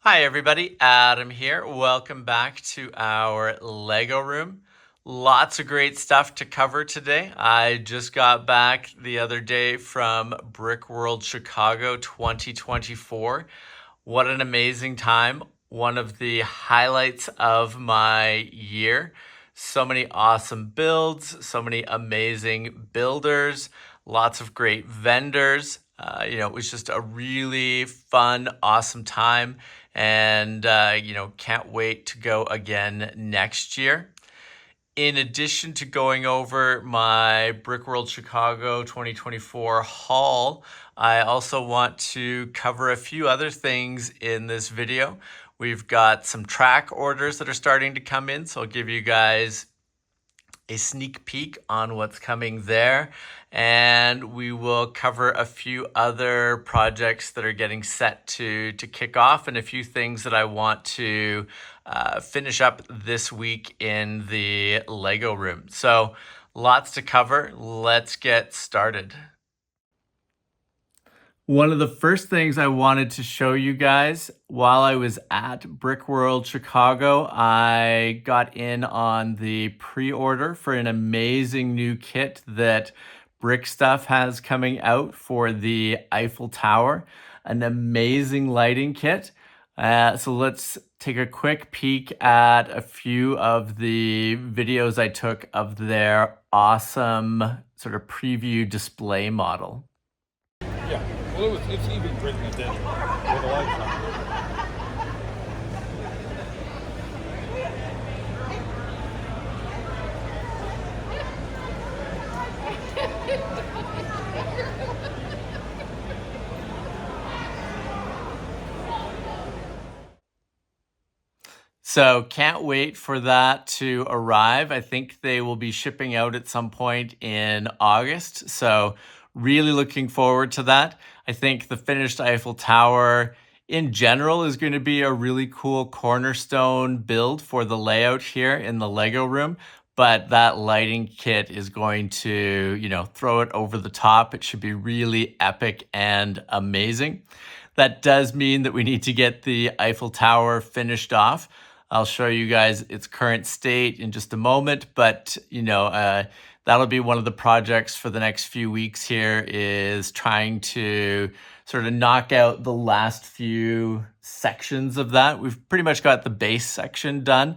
Hi everybody, Adam here. Welcome back to our Lego room. Lots of great stuff to cover today. I just got back the other day from Brickworld Chicago 2024. What an amazing time. One of the highlights of my year. So many awesome builds, so many amazing builders, lots of great vendors. It was just a really fun, awesome time. And, can't wait to go again next year. In addition to going over my Brickworld Chicago 2024 haul, I also want to cover a few other things in this video. We've got some track orders that are starting to come in, so I'll give you guys a sneak peek on what's coming there, and we will cover a few other projects that are getting set to kick off and a few things that I want to finish up this week in the Lego room. So lots to cover. Let's get started. One of the first things I wanted to show you guys while I was at Brickworld Chicago, I got in on the pre-order for an amazing new kit that Brickstuff has coming out for the Eiffel Tower, an amazing lighting kit. So let's take a quick peek at a few of the videos I took of their awesome sort of preview display model. Yeah, well, it's even written it down with the lights on. So can't wait for that to arrive. I think they will be shipping out at some point in August. So really looking forward to that. I think the finished Eiffel Tower in general is going to be a really cool cornerstone build for the layout here in the Lego room. But that lighting kit is going to, throw it over the top. It should be really epic and amazing. That does mean that we need to get the Eiffel Tower finished off. I'll show you guys its current state in just a moment, but that'll be one of the projects for the next few weeks here, is trying to sort of knock out the last few sections of that. We've pretty much got the base section done,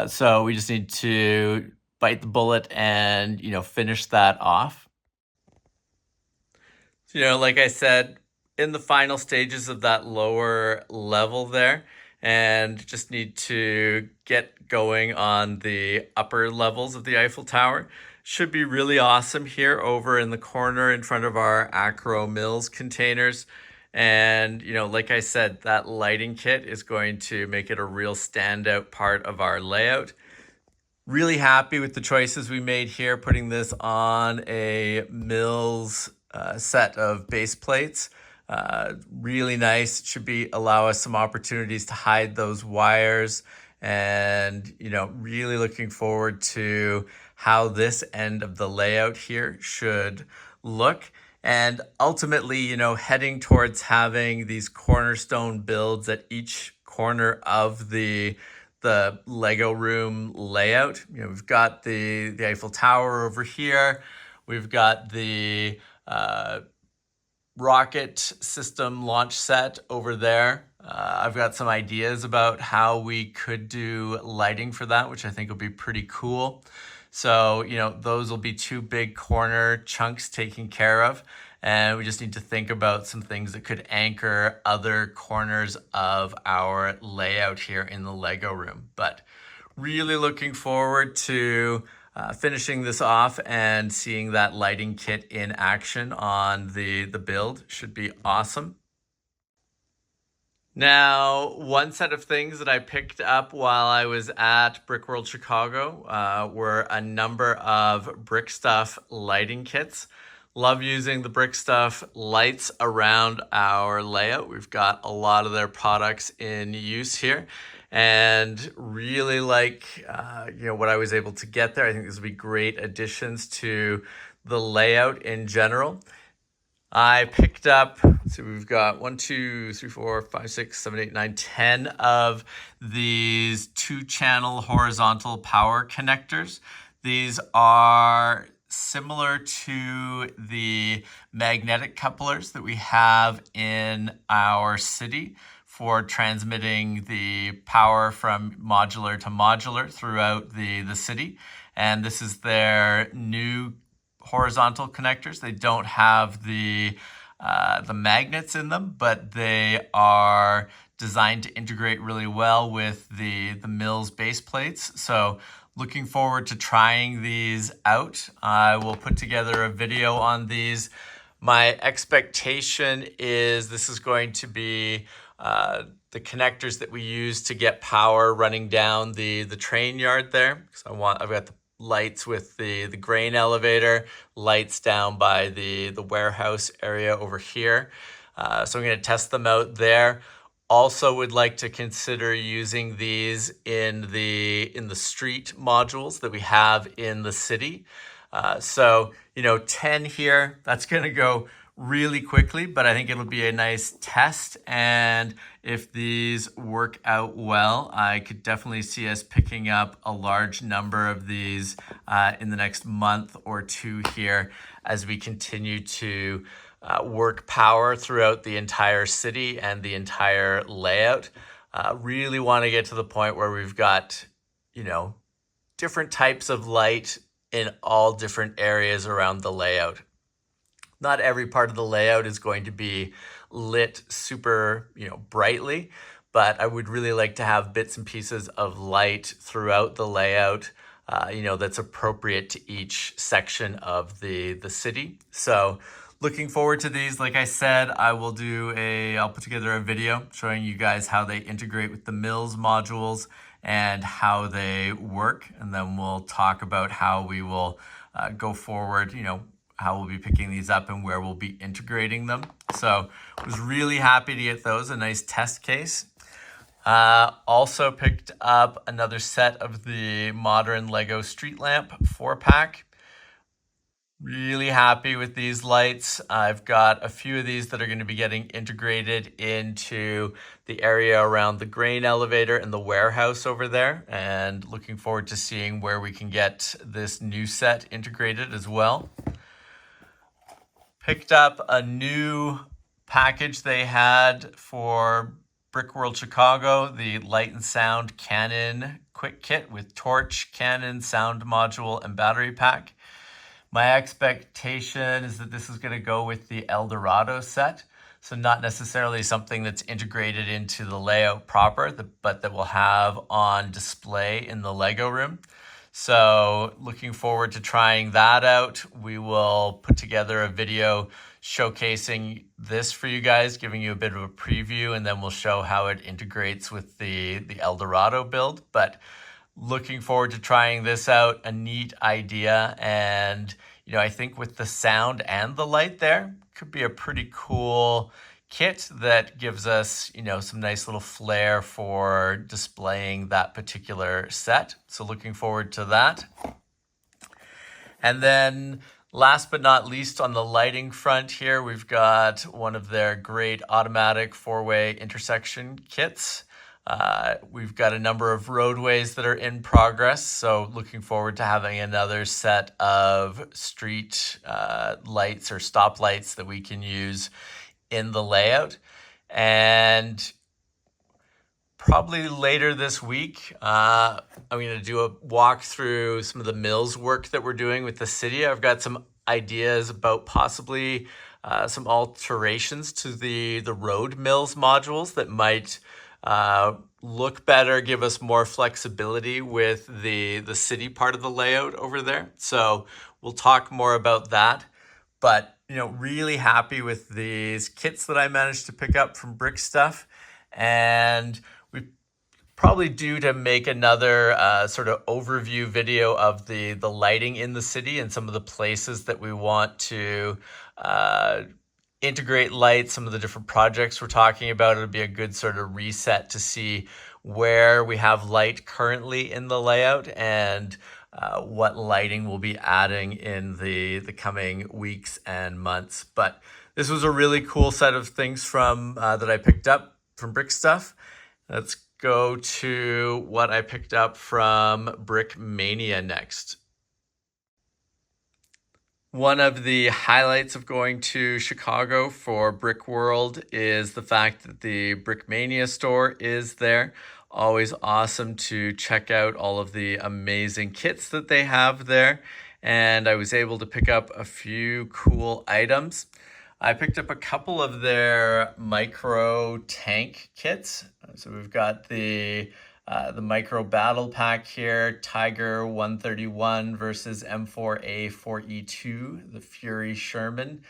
so we just need to bite the bullet and finish that off. Like I said, in the final stages of that lower level there, and just need to get going on the upper levels of the Eiffel Tower. Should be really awesome here over in the corner in front of our Acro Mills containers. And, like I said, that lighting kit is going to make it a real standout part of our layout. Really happy with the choices we made here, putting this on a Mills set of base plates. Really nice. It should allow us some opportunities to hide those wires, and really looking forward to how this end of the layout here should look, and ultimately heading towards having these cornerstone builds at each corner of the Lego room layout. We've got the Eiffel Tower over here. We've got the rocket system launch set over there. I've got some ideas about how we could do lighting for that, which I think will be pretty cool. So, those will be two big corner chunks taken care of. And we just need to think about some things that could anchor other corners of our layout here in the Lego room. But really looking forward to finishing this off and seeing that lighting kit in action on the build. Should be awesome. Now, one set of things that I picked up while I was at Brickworld Chicago were a number of Brickstuff lighting kits. Love using the Brickstuff lights around our layout. We've got a lot of their products in use here, and really like what I was able to get there. I think this will be great additions to the layout in general. I picked up So we've got 1, 2, 3, 4, 5, 6, 7, 8, 9, 10 of these 2-channel horizontal power connectors. These are similar to the magnetic couplers that we have in our city for transmitting the power from modular to modular throughout the city. And this is their new horizontal connectors. They don't have the magnets in them, but they are designed to integrate really well with the mill's base plates. So looking forward to trying these out. I will put together a video on these. My expectation is this is going to be the connectors that we use to get power running down the train yard there. So I've got the lights with the grain elevator, lights down by the warehouse area over here. So I'm going to test them out there. Also would like to consider using these in the street modules that we have in the city. So, 10 here, that's going to go really quickly, but I think it'll be a nice test. And if these work out well, I could definitely see us picking up a large number of these in the next month or two here as we continue to work power throughout the entire city and the entire layout. Really want to get to the point where we've got, different types of light in all different areas around the layout. Not every part of the layout is going to be lit super, brightly, but I would really like to have bits and pieces of light throughout the layout, that's appropriate to each section of the city. So looking forward to these. Like I said, I'll put together a video showing you guys how they integrate with the Mills modules and how they work. And then we'll talk about how we will go forward, how we'll be picking these up and where we'll be integrating them. So I was really happy to get those, a nice test case. Also picked up another set of the modern Lego street lamp 4-pack. Really happy with these lights. I've got a few of these that are going to be getting integrated into the area around the grain elevator and the warehouse over there, and looking forward to seeing where we can get this new set integrated as well. Picked up a new package they had for Brickworld Chicago, the Light and Sound Canon Quick Kit with torch, Canon, sound module, and battery pack. My expectation is that this is going to go with the El Dorado set, so not necessarily something that's integrated into the layout proper, but that we'll have on display in the Lego room. So looking forward to trying that out. We will put together a video showcasing this for you guys, giving you a bit of a preview, and then we'll show how it integrates with the El Dorado build. But looking forward to trying this out, a neat idea. And, I think with the sound and the light there, could be a pretty cool kit that gives us, some nice little flair for displaying that particular set. So looking forward to that. And then last but not least, on the lighting front here, we've got one of their great automatic 4-way intersection kits. We've got a number of roadways that are in progress, so looking forward to having another set of street lights or stop lights that we can use in the layout. And probably later this week, I'm going to do a walk through some of the Mills work that we're doing with the city. I've got some ideas about possibly some alterations to the road Mills modules that might look better, give us more flexibility with the city part of the layout over there. So we'll talk more about that. But, really happy with these kits that I managed to pick up from Brickstuff. And we probably due to make another sort of overview video of the lighting in the city and some of the places that we want to integrate light, some of the different projects we're talking about. It'll be a good sort of reset to see where we have light currently in the layout and what lighting we'll be adding in the coming weeks and months. But this was a really cool set of things from that I picked up from Brickstuff. Let's go to what I picked up from Brickmania next. One of the highlights of going to Chicago for Brickworld is the fact that the Brickmania store is there. Always awesome to check out all of the amazing kits that they have there. And I was able to pick up a few cool items. I picked up a couple of their micro tank kits. So we've got the micro battle pack here, Tiger 131 versus M4A4E2, the Fury Sherman.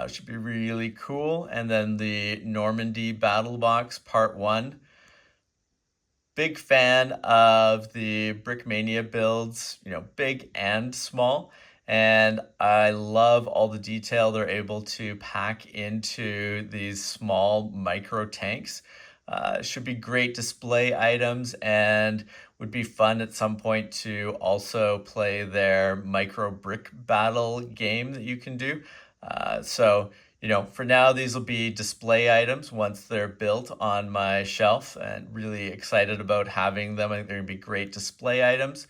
Should be really cool. And then the Normandy Battle Box Part 1. Big fan of the Brickmania builds, big and small. And I love all the detail they're able to pack into these small micro tanks. Should be great display items and would be fun at some point to also play their micro brick battle game that you can do. For now, these will be display items once they're built on my shelf, and really excited about having them. I think they're going to be great display items,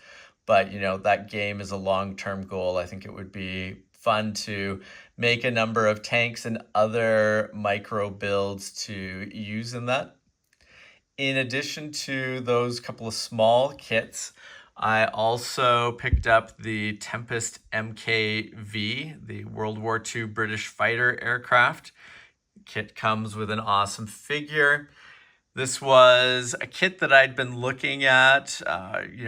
but that game is a long-term goal. I think it would be fun to make a number of tanks and other micro builds to use in that. In addition to those couple of small kits, I also picked up the Tempest MKV, the World War II British fighter aircraft. The kit comes with an awesome figure. This was a kit that I'd been looking at,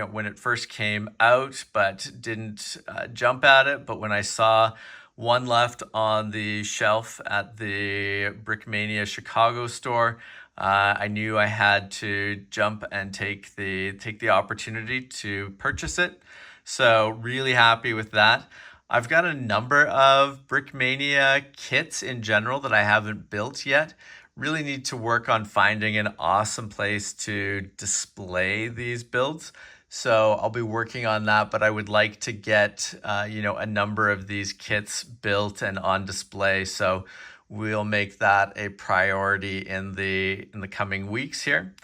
when it first came out, but didn't jump at it. But when I saw one left on the shelf at the Brickmania Chicago store, I knew I had to jump and take the opportunity to purchase it. So really happy with that. I've got a number of Brickmania kits in general that I haven't built yet. Really need to work on finding an awesome place to display these builds. So I'll be working on that, but I would like to get a number of these kits built and on display. So we'll make that a priority in the coming weeks here.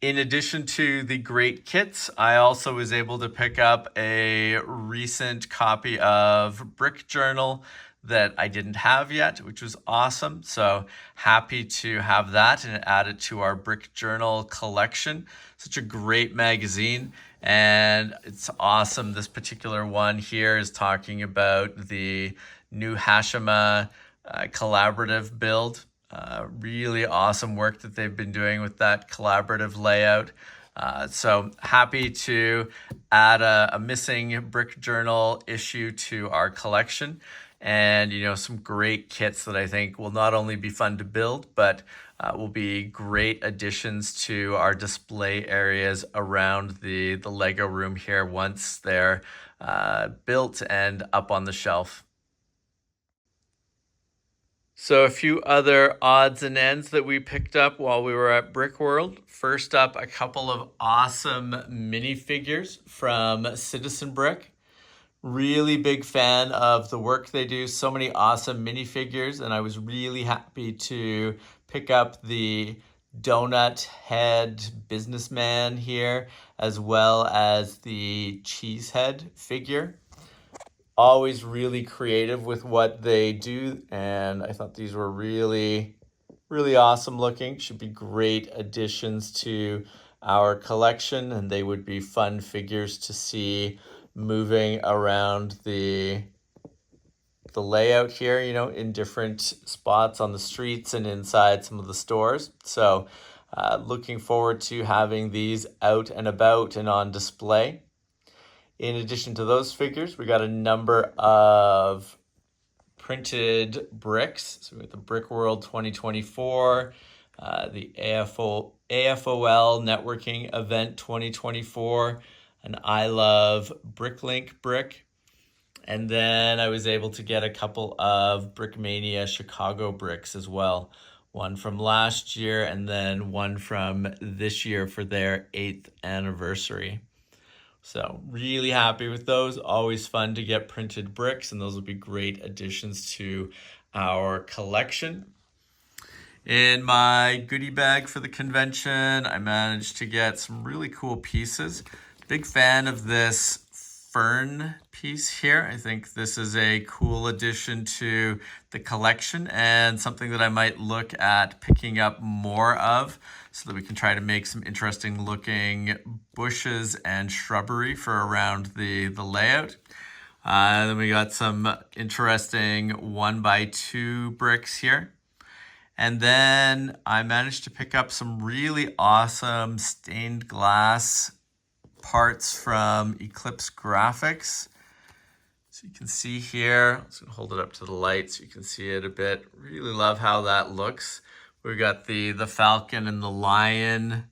In addition to the great kits, I also was able to pick up a recent copy of Brick Journal that I didn't have yet, which was awesome. So happy to have that and add it to our Brick Journal collection. Such a great magazine, and it's awesome. This particular one here is talking about the new Hashima collaborative build. Really awesome work that they've been doing with that collaborative layout. So happy to add a missing Brick Journal issue to our collection, and some great kits that I think will not only be fun to build, but will be great additions to our display areas around the Lego room here once they're built and up on the shelf. So a few other odds and ends that we picked up while we were at Brickworld. First up, a couple of awesome minifigures from Citizen Brick. Really big fan of the work they do. So many awesome minifigures, and I was really happy to pick up the donut head businessman here, as well as the cheesehead figure. Always really creative with what they do, and I thought these were really, really awesome looking. Should be great additions to our collection, and they would be fun figures to see moving around the layout here, in different spots on the streets and inside some of the stores. So looking forward to having these out and about and on display. In addition to those figures, we got a number of printed bricks. So we got the Brickworld 2024, the AFOL Networking Event 2024, an I Love Bricklink brick. And then I was able to get a couple of Brickmania Chicago bricks as well. One from last year and then one from this year for their 8th anniversary. So really happy with those. Always fun to get printed bricks, and those will be great additions to our collection. In my goodie bag for the convention, I managed to get some really cool pieces. Big fan of this fern piece here. I think this is a cool addition to the collection and something that I might look at picking up more of so that we can try to make some interesting looking bushes and shrubbery for around the layout. Then we got some interesting 1x2 bricks here. And then I managed to pick up some really awesome stained glass parts from Eclipse Graphics. So you can see here, let's hold it up to the light so you can see it a bit. Really love how that looks. We've got the falcon and the lion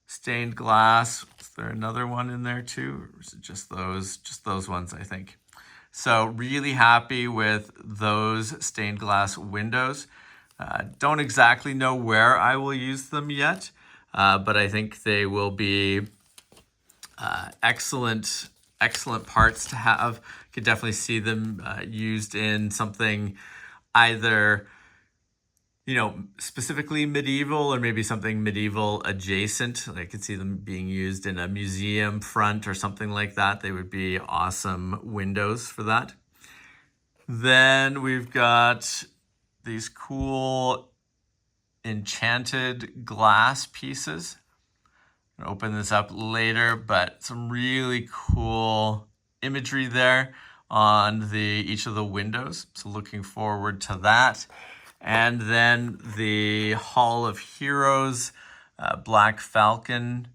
stained glass. Is there another one in there too? Or is it just those ones, I think. So really happy with those stained glass windows. Don't exactly know where I will use them yet, but I think they will be excellent parts to have. Could definitely see them used in something either, you know, specifically medieval or maybe something medieval adjacent. I could see them being used in a museum front or something like that. They would be awesome windows for that. Then we've got these cool enchanted glass pieces. I'll open this up later, but some really cool imagery there on each of the windows. So looking forward to that. And then the Hall of Heroes Black Falcon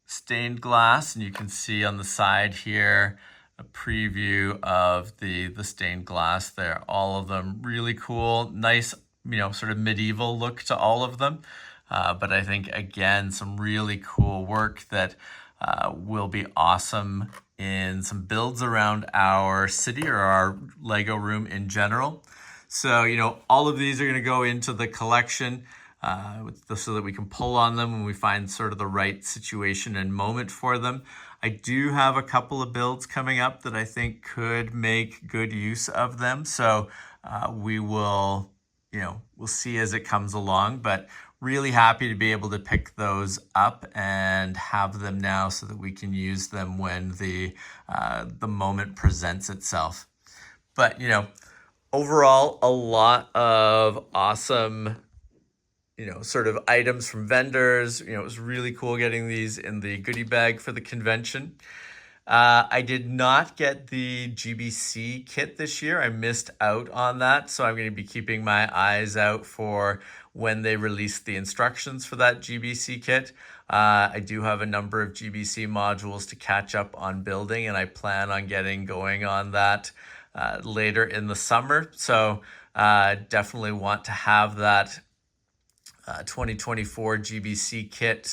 stained glass. And you can see on the side here a preview of the stained glass there. All of them really cool. Nice, you know, sort of medieval look to all of them. But I think, again, some really cool work that will be awesome in some builds around our city or our Lego room in general. So, you know, all of these are going to go into the collection so that we can pull on them when we find sort of the right situation and moment for them. I do have a couple of builds coming up that I think could make good use of them. So we will, you know, we'll see as it comes along, but really happy to be able to pick those up and have them now so that we can use them when the moment presents itself. But, you know, overall, a lot of awesome, you know, sort of items from vendors. You know, it was really cool getting these in the goodie bag for the convention. I did not get the GBC kit this year. I missed out on that. So I'm going to be keeping my eyes out for when they release the instructions for that GBC kit. I do have a number of GBC modules to catch up on building, and I plan on getting going on that later in the summer. So definitely want to have that 2024 GBC kit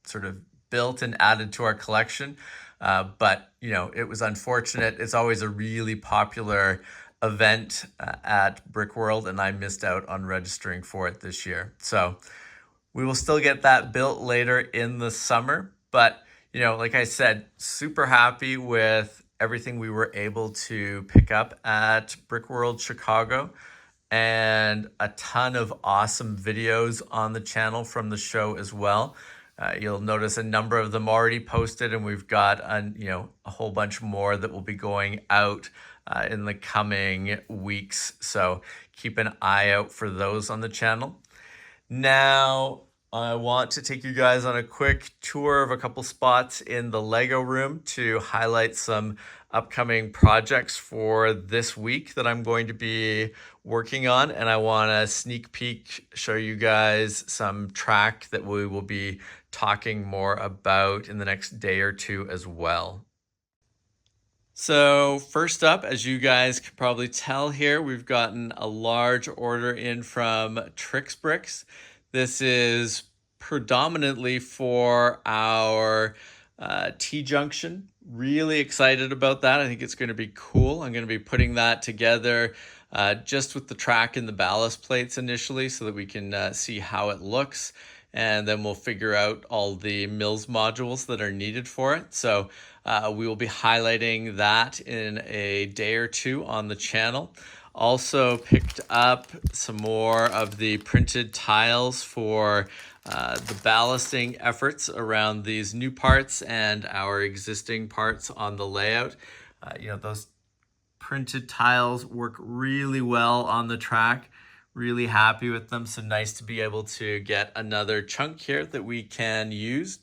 sort of built and added to our collection. But, you know, it was unfortunate. It's always a really popular event at Brickworld, and I missed out on registering for it this year. So we will still get that built later in the summer. But, you know, like I said, super happy with everything we were able to pick up at Brickworld Chicago, and a ton of awesome videos on the channel from the show as well. You'll notice a number of them already posted, and we've got a whole bunch more that will be going out in the coming weeks. So keep an eye out for those on the channel. Now, I want to take you guys on a quick tour of a couple spots in the Lego room to highlight some upcoming projects for this week that I'm going to be working on. And I want to sneak peek, show you guys some track that we will be talking more about in the next day or two as well. So first up, as you guys can probably tell here, we've gotten a large order in from TrixBrix. This is predominantly for our T-Junction. Really excited about that. I think it's going to be cool. I'm going to be putting that together just with the track and the ballast plates initially so that we can see how it looks. and then we'll figure out all the Mills modules that are needed for it. So we will be highlighting that in a day or two on the channel. Also picked up some more of the printed tiles for the ballasting efforts around these new parts and our existing parts on the layout. Those printed tiles work really well on the track. Really happy with them. So nice to be able to get another chunk here that we can use.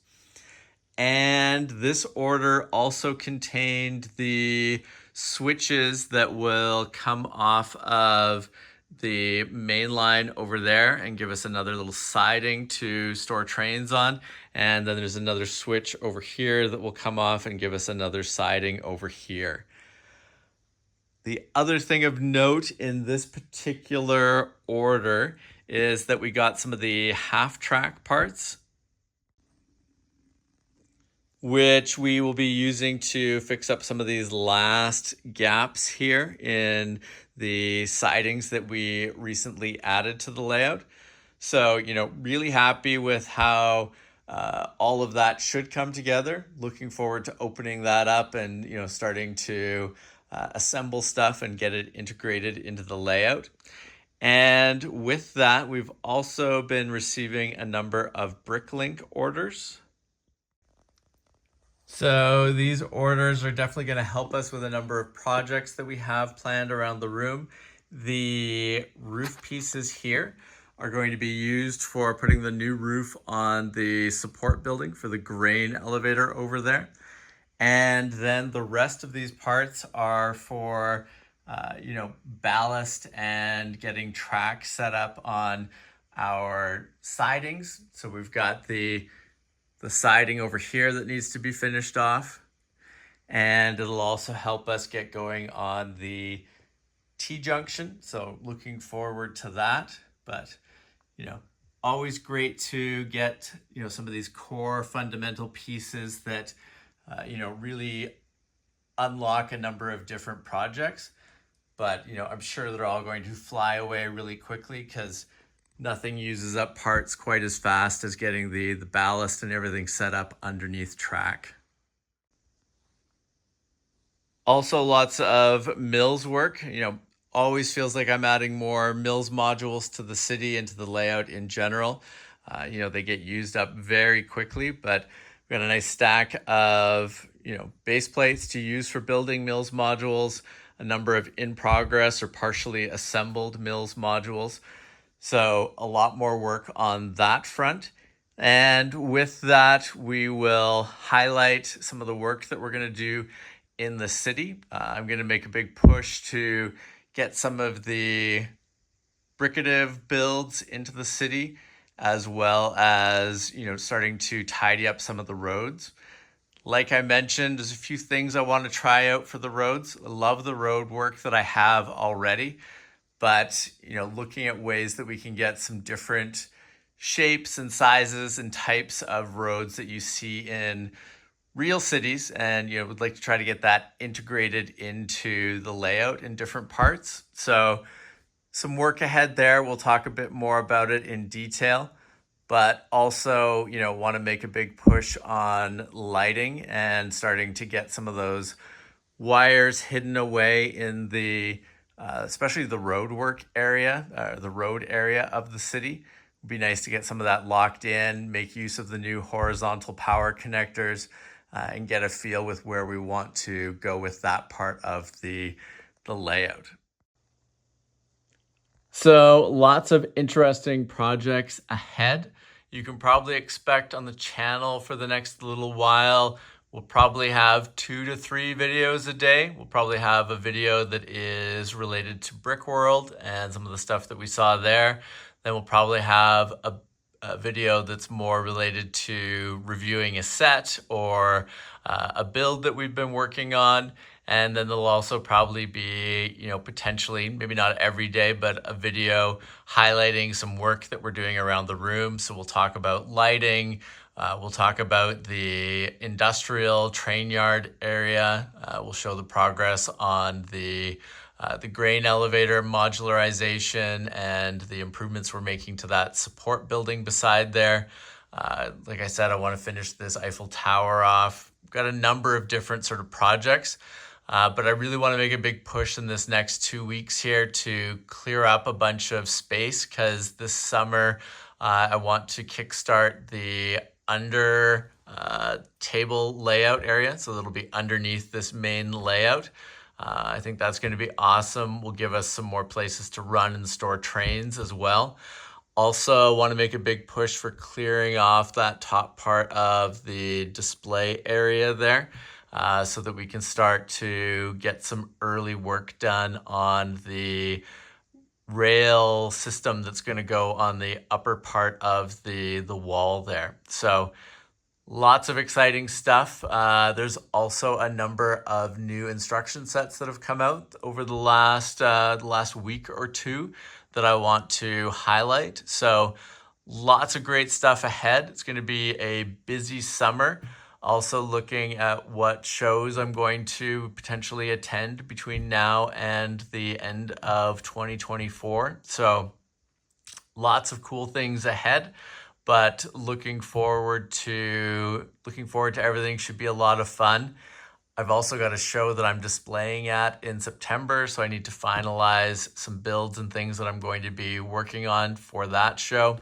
And this order also contained the switches that will come off of the main line over there and give us another little siding to store trains on. And then there's another switch over here that will come off and give us another siding over here. The other thing of note in this particular order is that we got some of the half-track parts, which we will be using to fix up some of these last gaps here in the sidings that we recently added to the layout. So, really happy with how all of that should come together. Looking forward to opening that up and, starting to assemble stuff and get it integrated into the layout. And with that, we've also been receiving a number of Bricklink orders. So these orders are definitely going to help us with a number of projects that we have planned around the room. The roof pieces here are going to be used for putting the new roof on the support building for the grain elevator over there. And then the rest of these parts are for, ballast and getting track set up on our sidings. So we've got the siding over here that needs to be finished off. And it'll also help us get going on the T-Junction. So looking forward to that. But, always great to get, some of these core fundamental pieces that, really unlock a number of different projects. But, I'm sure they're all going to fly away really quickly because nothing uses up parts quite as fast as getting the ballast and everything set up underneath track. Also, lots of Mills work. Always feels like I'm adding more Mills modules to the city and to the layout in general. They get used up very quickly, but we've got a nice stack of, base plates to use for building Mills modules, a number of in progress or partially assembled Mills modules. So a lot more work on that front. And with that, we will highlight some of the work that we're going to do in the city. I'm going to make a big push to get some of the bricative builds into the city, as well as, starting to tidy up some of the roads. Like I mentioned, there's a few things I want to try out for the roads. I love the road work that I have already, but, looking at ways that we can get some different shapes and sizes and types of roads that you see in real cities, and would like to try to get that integrated into the layout in different parts. So some work ahead there. We'll talk a bit more about it in detail, but also want to make a big push on lighting and starting to get some of those wires hidden away in the especially the road work area, the road area of the city. It'd be nice to get some of that locked in, make use of the new horizontal power connectors, and get a feel with where we want to go with that part of the layout. So lots of interesting projects ahead. You can probably expect on the channel for the next little while, we'll probably have 2 to 3 videos a day. We'll probably have a video that is related to Brickworld and some of the stuff that we saw there. Then we'll probably have a video that's more related to reviewing a set or a build that we've been working on. And then there'll also probably be, potentially, maybe not every day, but a video highlighting some work that we're doing around the room. So we'll talk about lighting. We'll talk about the industrial train yard area. We'll show the progress on the the grain elevator modularization and the improvements we're making to that support building beside there. Like I said, I want to finish this Eiffel Tower off. Got a number of different sort of projects, but I really want to make a big push in this next 2 weeks here to clear up a bunch of space, because this summer I want to kickstart the under table layout area, so it'll be underneath this main layout. I think that's going to be awesome. Will give us some more places to run and store trains as well. Also want to make a big push for clearing off that top part of the display area there, so that we can start to get some early work done on the rail system that's going to go on the upper part of the wall there. So lots of exciting stuff. There's also a number of new instruction sets that have come out over the last week or two that I want to highlight. So lots of great stuff ahead. It's going to be a busy summer. Also looking at what shows I'm going to potentially attend between now and the end of 2024. So lots of cool things ahead, but looking forward to everything. Should be a lot of fun. I've also got a show that I'm displaying at in September, so I need to finalize some builds and things that I'm going to be working on for that show.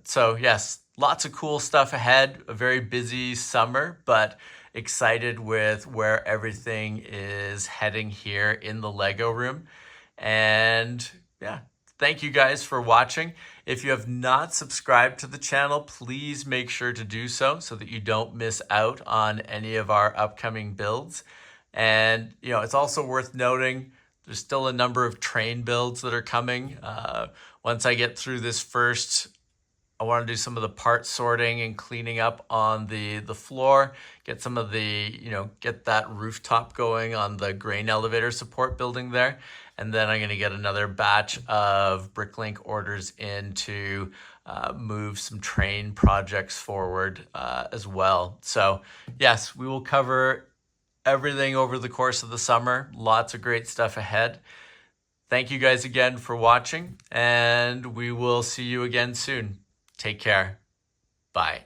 So yes, lots of cool stuff ahead. A very busy summer, but excited with where everything is heading here in the Lego room. And yeah, thank you guys for watching. If you have not subscribed to the channel, please make sure to do so that you don't miss out on any of our upcoming builds. And it's also worth noting there's still a number of train builds that are coming. Once I get through this first, I want to do some of the part sorting and cleaning up on the floor, get some of get that rooftop going on the grain elevator support building there. And then I'm going to get another batch of Bricklink orders in to move some train projects forward as well. So yes, we will cover everything over the course of the summer. Lots of great stuff ahead. Thank you guys again for watching, and we will see you again soon. Take care. Bye.